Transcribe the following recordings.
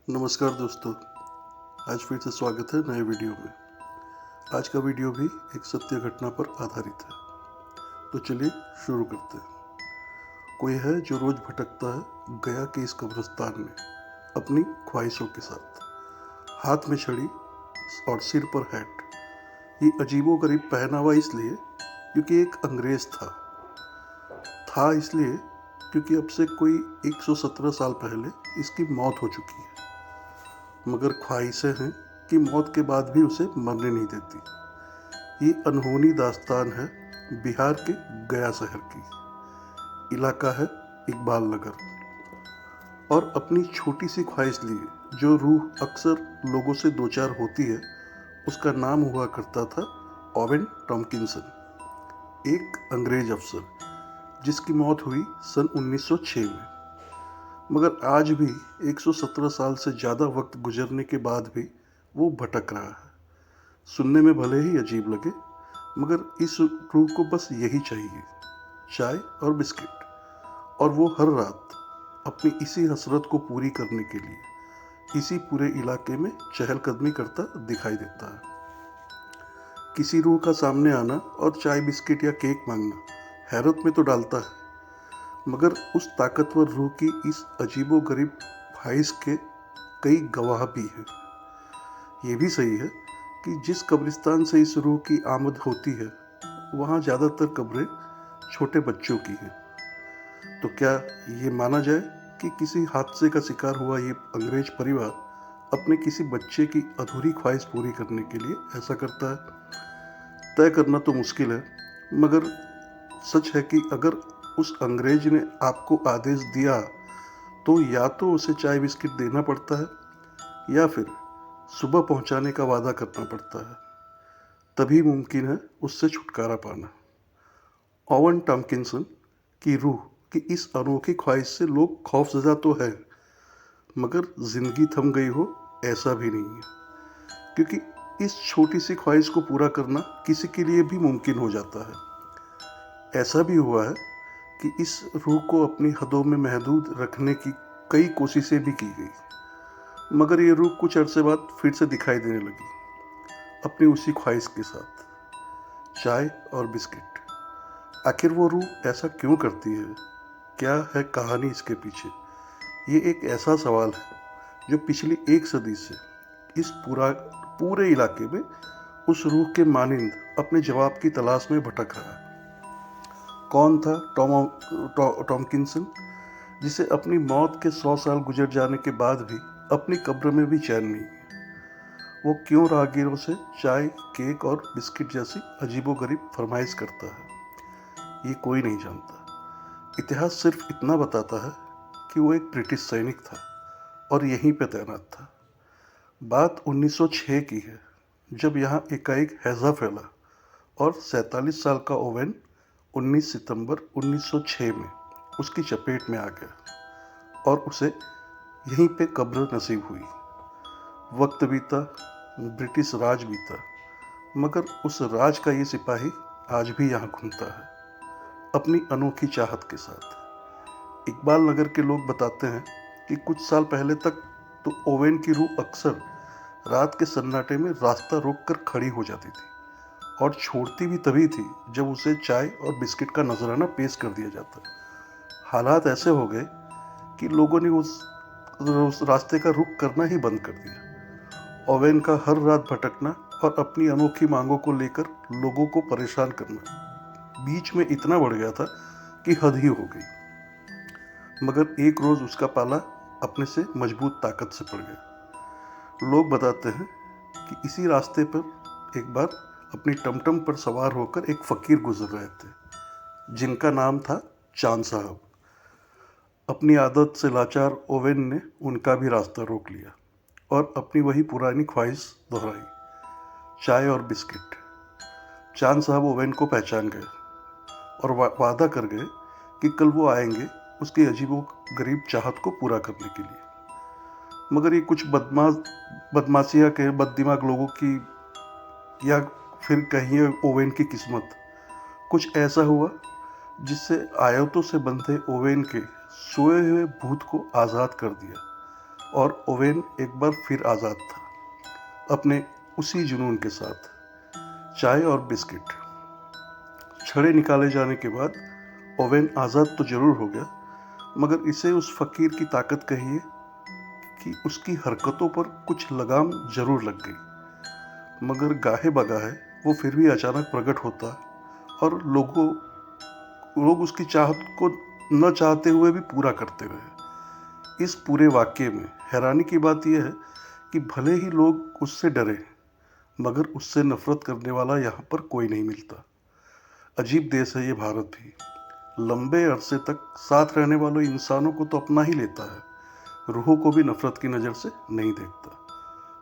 नमस्कार दोस्तों। आज फिर से स्वागत है नए वीडियो में। आज का वीडियो भी एक सत्य घटना पर आधारित है। तो चलिए शुरू करते हैं। कोई है जो रोज भटकता है गया के इस कब्रिस्तान में अपनी ख्वाहिशों के साथ, हाथ में छड़ी और सिर पर हैट। ये अजीबोगरीब पहनावा इसलिए क्योंकि एक अंग्रेज था इसलिए क्योंकि अब से कोई 117 साल पहले इसकी मौत हो चुकी है, मगर ख्वाहिशें हैं कि मौत के बाद भी उसे मरने नहीं देती। ये अनहोनी दास्तान है बिहार के गया शहर की। इलाका है इकबाल नगर। और अपनी छोटी सी ख्वाहिश लिए जो रूह अक्सर लोगों से दो चार होती है, उसका नाम हुआ करता था ओवेन टॉम्किंसन, एक अंग्रेज अफसर जिसकी मौत हुई सन 1906 में। मगर आज भी 117 साल से ज़्यादा वक्त गुजरने के बाद भी वो भटक रहा है। सुनने में भले ही अजीब लगे, मगर इस रूह को बस यही चाहिए, चाय और बिस्किट। और वो हर रात अपनी इसी हसरत को पूरी करने के लिए इसी पूरे इलाके में चहलकदमी करता दिखाई देता है। किसी रूह का सामने आना और चाय बिस्किट या केक मांगना हैरत में तो डालता है, मगर उस ताकतवर रूह की इस अजीबोगरीब ख्वाहिश के कई गवाह भी हैं। ये भी सही है कि जिस कब्रिस्तान से इस रूह की आमद होती है, वहाँ ज़्यादातर कब्रें छोटे बच्चों की हैं। तो क्या ये माना जाए कि किसी हादसे का शिकार हुआ ये अंग्रेज परिवार अपने किसी बच्चे की अधूरी ख्वाहिश पूरी करने के लिए ऐसा करता है? तय करना तो मुश्किल है, मगर सच है कि अगर उस अंग्रेज ने आपको आदेश दिया तो या तो उसे चाय बिस्किट देना पड़ता है या फिर सुबह पहुंचाने का वादा करना पड़ता है। तभी मुमकिन है उससे छुटकारा पाना। ओवन टॉम्किंसन की रूह की इस अनोखी ख्वाहिश से लोग खौफजदा तो है, मगर जिंदगी थम गई हो ऐसा भी नहीं है, क्योंकि इस छोटी सी ख्वाहिश को पूरा करना किसी के लिए भी मुमकिन हो जाता है। ऐसा भी हुआ है कि इस रूह को अपनी हदों में महदूद रखने की कई कोशिशें भी की गई, मगर ये रूह कुछ अरसे बाद फिर से दिखाई देने लगी, अपनी उसी ख्वाहिश के साथ, चाय और बिस्किट। आखिर वो रूह ऐसा क्यों करती है? क्या है कहानी इसके पीछे? ये एक ऐसा सवाल है जो पिछली एक सदी से इस पूरे इलाके में उस रूह के मानिंद अपने जवाब की तलाश में भटक रहा है। कौन था टॉम्किंसन, जिसे अपनी मौत के 100 साल गुजर जाने के बाद भी अपनी कब्र में भी चैन नहीं है? वो क्यों राहगीरों से चाय, केक और बिस्किट जैसी अजीबोगरीब फरमाइश करता है? ये कोई नहीं जानता। इतिहास सिर्फ इतना बताता है कि वो एक ब्रिटिश सैनिक था और यहीं पे तैनात था। बात 1906 की है, जब यहाँ एकाएक हैजा फैला और 47 साल का ओवेन 19 सितंबर 1906 में उसकी चपेट में आ गया और उसे यहीं पे कब्र नसीब हुई। वक्त बीता, ब्रिटिश राज बीता, मगर उस राज का ये सिपाही आज भी यहाँ घूमता है, अपनी अनोखी चाहत के साथ। इकबाल नगर के लोग बताते हैं कि कुछ साल पहले तक तो ओवेन की रूह अक्सर रात के सन्नाटे में रास्ता रोककर खड़ी हो जाती थी, और छोड़ती भी तभी थी जब उसे चाय और बिस्किट का नजराना पेश कर दिया जाता। हालात ऐसे हो गए कि लोगों ने उस रास्ते का रुख करना ही बंद कर दिया। ओवेन का हर रात भटकना और अपनी अनोखी मांगों को लेकर लोगों को परेशान करना बीच में इतना बढ़ गया था कि हद ही हो गई। मगर एक रोज उसका पाला अपने से मजबूत ताकत से पड़ गया। लोग बताते हैं कि इसी रास्ते पर एक बार अपनी टमटम पर सवार होकर एक फकीर गुजर रहे थे, जिनका नाम था चांद साहब। अपनी आदत से लाचार ओवेन ने उनका भी रास्ता रोक लिया और अपनी वही पुरानी ख्वाहिश दोहराई, चाय और बिस्किट। चांद साहब ओवेन को पहचान गए और वादा कर गए कि कल वो आएंगे उसकी अजीबोगरीब चाहत को पूरा करने के लिए। मगर ये कुछ बदमाशियाँ के बददिमाग लोगों की, या फिर कहिए ओवेन की किस्मत, कुछ ऐसा हुआ जिससे आयतों से बंधे ओवेन के सोए हुए भूत को आज़ाद कर दिया और ओवेन एक बार फिर आज़ाद था, अपने उसी जुनून के साथ। चाय और बिस्किट। छड़े निकाले जाने के बाद ओवेन आज़ाद तो जरूर हो गया, मगर इसे उस फकीर की ताकत कहिए कि उसकी हरकतों पर कुछ लगाम जरूर लग गई। मगर गाहे बगाहे वो फिर भी अचानक प्रकट होता और लोग उसकी चाहत को न चाहते हुए भी पूरा करते रहे। इस पूरे वाक्य में हैरानी की बात यह है कि भले ही लोग उससे डरे, मगर उससे नफरत करने वाला यहाँ पर कोई नहीं मिलता। अजीब देश है ये भारत भी। लंबे अरसे तक साथ रहने वालों इंसानों को तो अपना ही लेता है, रूहों को भी नफरत की नज़र से नहीं देखता।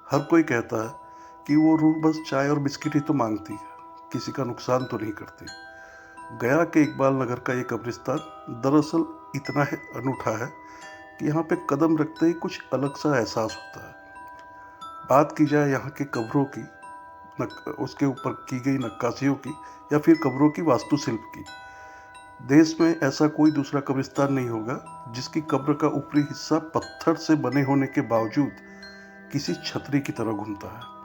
हर कोई कहता है कि वो रूह बस चाय और बिस्किट ही तो मांगती है, किसी का नुकसान तो नहीं करती। गया के इकबाल नगर का ये कब्रिस्तान दरअसल इतना है अनूठा है कि यहाँ पे कदम रखते ही कुछ अलग सा एहसास होता है। बात की जाए यहाँ के कब्रों की, उसके ऊपर की गई नक्काशियों की, या फिर कब्रों की वास्तुशिल्प की, देश में ऐसा कोई दूसरा कब्रिस्तान नहीं होगा जिसकी कब्र का ऊपरी हिस्सा पत्थर से बने होने के बावजूद किसी छतरी की तरह घूमता है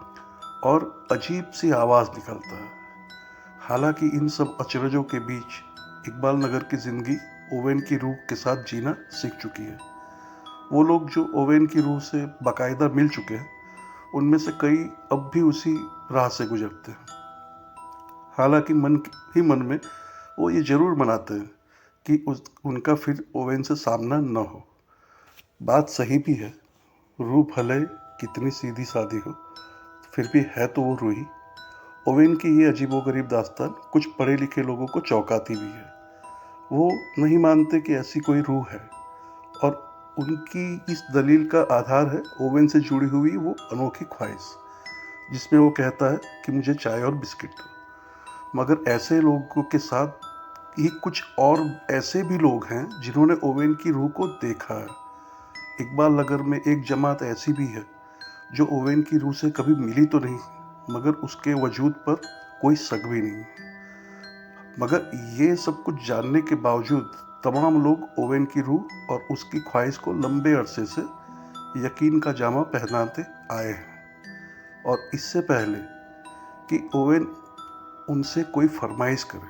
और अजीब सी आवाज़ निकालता है। हालांकि इन सब अचरजों के बीच इकबाल नगर की जिंदगी ओवेन की रूह के साथ जीना सीख चुकी है। वो लोग जो ओवेन की रूह से बाकायदा मिल चुके हैं, उनमें से कई अब भी उसी राह से गुजरते हैं। हालांकि मन ही मन में वो ये जरूर मनाते हैं कि उनका फिर ओवेन से सामना न हो। बात सही भी है, रूह भले कितनी सीधी सादी हो, फिर भी है तो वो रूही। ओवेन की ये अजीबोगरीब दास्तान कुछ पढ़े लिखे लोगों को चौंकाती भी है। वो नहीं मानते कि ऐसी कोई रूह है, और उनकी इस दलील का आधार है ओवेन से जुड़ी हुई वो अनोखी ख्वाहिश, जिसमें वो कहता है कि मुझे चाय और बिस्किट दो। मगर ऐसे लोगों के साथ ही कुछ और ऐसे भी लोग हैं जिन्होंने ओवेन की रूह को देखा है। इकबाल नगर में एक जमात ऐसी भी है जो ओवेन की रूह से कभी मिली तो नहीं, मगर उसके वजूद पर कोई शक भी नहीं। मगर ये सब कुछ जानने के बावजूद तमाम लोग ओवेन की रूह और उसकी ख्वाहिश को लंबे अरसे से यकीन का जामा पहनाते आए हैं। और इससे पहले कि ओवेन उनसे कोई फरमाइश करे,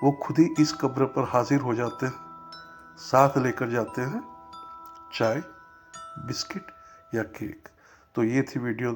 वो खुद ही इस कब्र पर हाजिर हो जाते हैं, साथ लेकर जाते हैं चाय, बिस्किट या केक। तो ये थी वीडियो